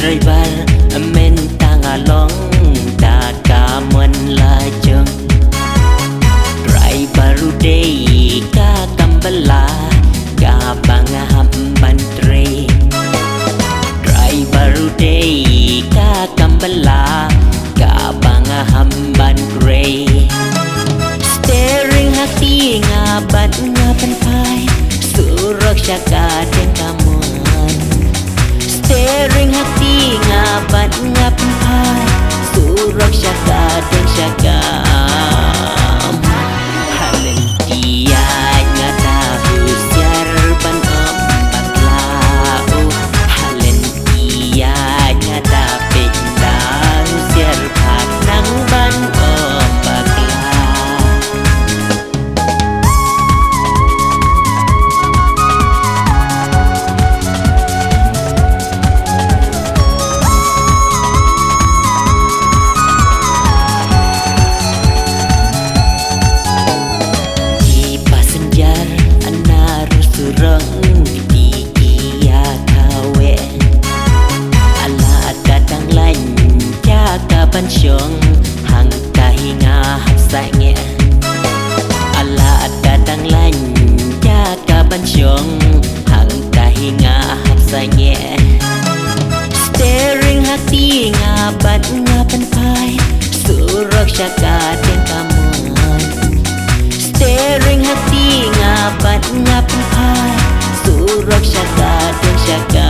driver men tangalong taka menlajeng driver day ka kambala ka bangaham bantre driver day ka kambala ka bangaham bantre steering hati ngabat ngapanpai surak syaka den kamuan steering hati ngabat ngapanpai surak syaka den syakam halen tiad ngata husyar ban baklau halen tiad ngata pinda husyar panang ban baklau surang di kia kawe alat datang lain jaga bansyong hang kahinga hapsanya alat datang lain jaga bansyong hang kahinga hapsanya steering hati ngabat ngapanpai surak syaka den kamuan steering hati ngabat ngapanpai surak syaka den syaka